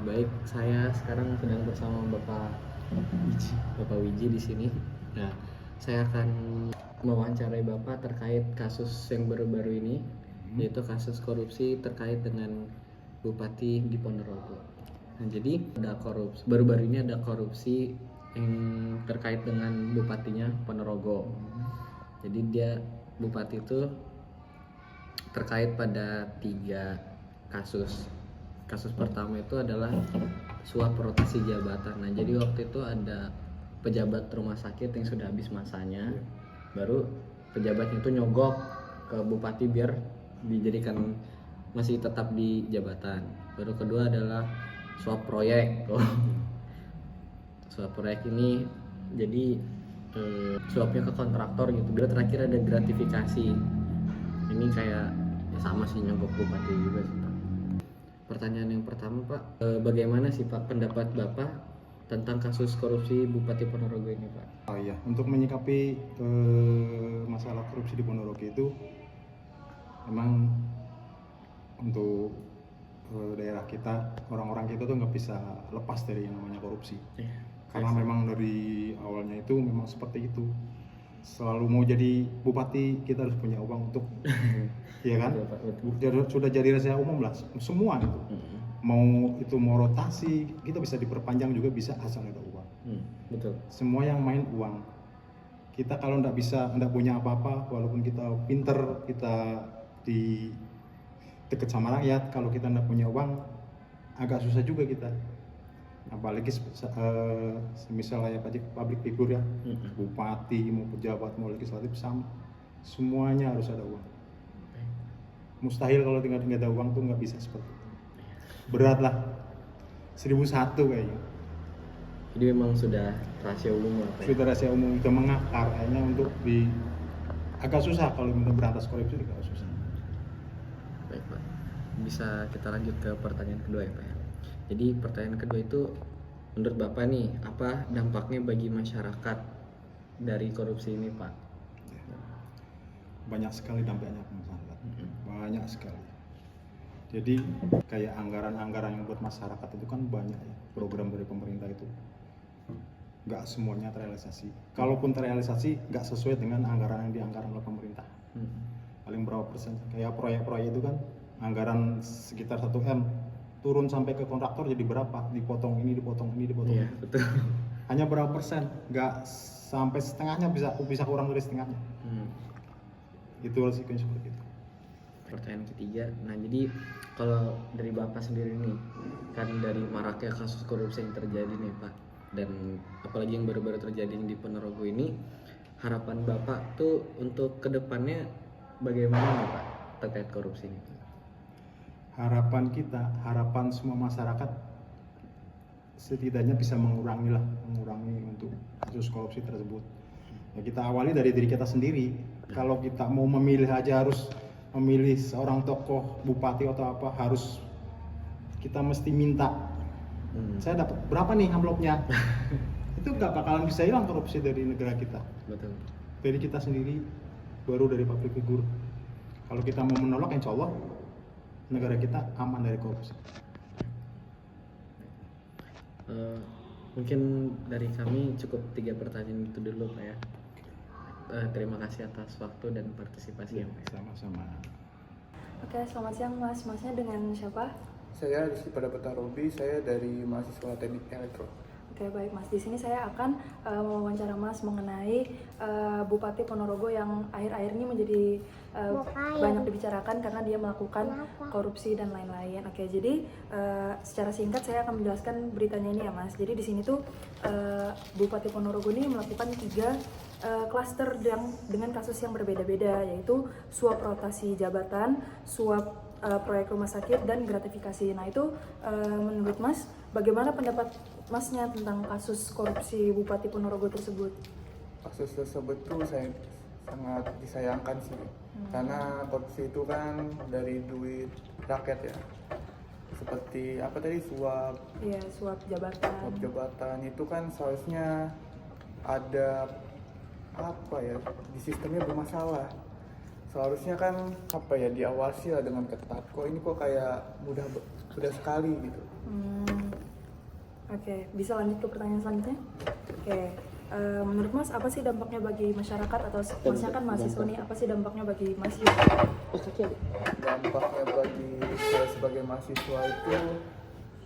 Baik, saya sekarang sedang bersama Bapak Wiji di sini. Nah, saya akan mewawancarai Bapak terkait kasus yang baru-baru ini, yaitu kasus korupsi terkait dengan Bupati di Ponorogo. Nah, jadi baru-baru ini ada korupsi yang terkait dengan bupatinya Ponorogo. Jadi Bupati itu terkait pada 3 kasus. Kasus pertama itu adalah suap rotasi jabatan. Nah, jadi waktu itu ada pejabat rumah sakit yang sudah habis masanya, baru pejabatnya itu nyogok ke bupati biar dijadikan masih tetap di jabatan. Baru kedua adalah suap proyek. Suap proyek ini jadi suapnya ke kontraktor gitu. Baru terakhir ada gratifikasi. Ini kayak sama sih nyogok bupati juga sih, Pak. Pertanyaan yang pertama, Pak, bagaimana sih Pak pendapat Bapak tentang kasus korupsi Bupati Ponorogo ini, Pak? Oh iya, untuk menyikapi masalah korupsi di Ponorogo itu memang untuk daerah kita, orang-orang kita tuh nggak bisa lepas dari yang namanya korupsi. Karena memang dari awalnya itu memang seperti itu. Selalu mau jadi bupati kita harus punya uang untuk ya kan? Sudah jadi rahasia umum lah semua itu. Mau rotasi kita bisa diperpanjang juga bisa asal ada uang. Betul. Semua yang main uang. Kita kalau nggak punya apa-apa, walaupun kita pinter, kita di deket sama rakyat, kalau kita nggak punya uang agak susah juga kita. Apalagi semisal kayak public figure ya, bupati, mau pejabat, mau legislatif, sama semuanya harus ada uang. Mustahil kalau tinggal ada uang tuh nggak bisa seperti itu. Berat lah, 1001 kayaknya. Jadi memang sudah rahasia umum apa ya? Sudah rahasia umum, sudah mengakar, kayaknya untuk agak susah kalau minta berantas korupsi agak susah. Baik, Pak. Bisa kita lanjut ke pertanyaan kedua ya, Pak ya. Jadi pertanyaan kedua itu, menurut Bapak nih, apa dampaknya bagi masyarakat dari korupsi ini, Pak? Banyak sekali dampaknya ke masyarakat, banyak sekali. Jadi kayak anggaran-anggaran yang buat masyarakat itu kan banyak ya, program dari pemerintah itu nggak semuanya terrealisasi. Kalaupun terrealisasi nggak sesuai dengan anggaran yang dianggarkan oleh pemerintah. Paling berapa persen? Kayak proyek-proyek itu kan anggaran sekitar 1 M, turun sampai ke kontraktor jadi berapa? Dipotong ini. Iya, betul. Hanya berapa persen? Nggak sampai setengahnya, bisa kurang dari setengahnya. Itu resikonya seperti itu. Pertanyaan ketiga, nah jadi kalau dari Bapak sendiri nih, kan dari maraknya kasus korupsi yang terjadi nih Pak, dan apalagi yang baru-baru terjadi di Ponorogo ini, harapan Bapak tuh untuk kedepannya bagaimana nih Pak terkait korupsi ini? Harapan kita, harapan semua masyarakat setidaknya bisa mengurangi untuk kasus korupsi tersebut. Ya, kita awali dari diri kita sendiri. Kalau kita mau memilih aja harus memilih seorang tokoh bupati atau apa, harus kita mesti minta. Saya dapat berapa nih amplopnya? Itu nggak bakalan bisa hilang korupsi dari negara kita. Betul. Dari kita sendiri, baru dari public figure. Kalau kita mau menolak, insya Allah negara kita aman dari korupsi. Mungkin dari kami cukup 3 pertanyaan itu dulu Pak ya. Terima kasih atas waktu dan partisipasi yang sama-sama. Oke, selamat siang Mas. Masnya dengan siapa? Saya Rizky Pada Petarobi, saya dari mahasiswa Teknik Elektro. Oke, baik Mas. Di sini saya akan mewawancara Mas mengenai Bupati Ponorogo yang akhir-akhir ini menjadi banyak dibicarakan karena dia melakukan korupsi dan lain-lain. Oke, jadi secara singkat saya akan menjelaskan beritanya ini ya Mas. Jadi di sini tuh Bupati Ponorogo ini melakukan 3 klaster dengan kasus yang berbeda-beda, yaitu suap rotasi jabatan, suap proyek rumah sakit, dan gratifikasi. Nah itu menurut Mas, bagaimana pendapat Masnya tentang kasus korupsi Bupati Ponorogo tersebut? Kasus tersebut tuh saya sangat disayangkan sih, karena korupsi itu kan dari duit rakyat ya. Seperti apa tadi, suap? Iya, suap jabatan. Suap jabatan itu kan seharusnya ada apa ya, di sistemnya bermasalah. Seharusnya kan apa ya, diawasi lah dengan ketat. Kok ini kok kayak mudah sekali gitu. Oke, bisa lanjut ke pertanyaan selanjutnya? Oke, menurut Mas apa sih dampaknya bagi masyarakat atau Masnya kan mahasiswa nih, apa sih dampaknya bagi mahasiswa? Dampaknya bagi saya sebagai mahasiswa itu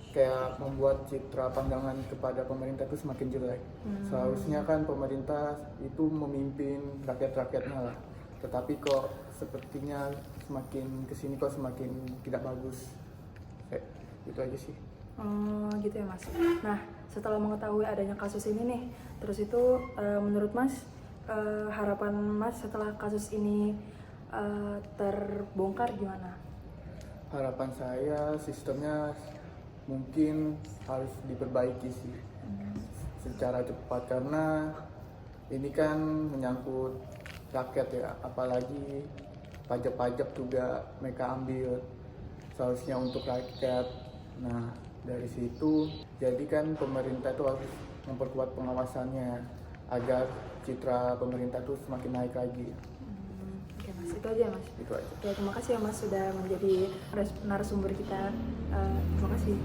kayak membuat citra pandangan kepada pemerintah itu semakin jelek. Seharusnya kan pemerintah itu memimpin rakyat-rakyatnya lah. Tetapi kok sepertinya semakin kesini kok semakin tidak bagus. Itu aja sih. Oh gitu ya Mas. Nah setelah mengetahui adanya kasus ini nih, terus itu menurut Mas harapan Mas setelah kasus ini terbongkar gimana? Harapan saya sistemnya mungkin harus diperbaiki sih secara cepat, karena ini kan menyangkut rakyat ya, apalagi pajak-pajak juga mereka ambil seharusnya untuk rakyat. Nah dari situ jadi kan pemerintah itu harus memperkuat pengawasannya agar citra pemerintah itu semakin naik lagi. Oke Mas, itu aja Mas. Itu aja. Oke, terima kasih ya Mas sudah menjadi narasumber kita. Terima kasih.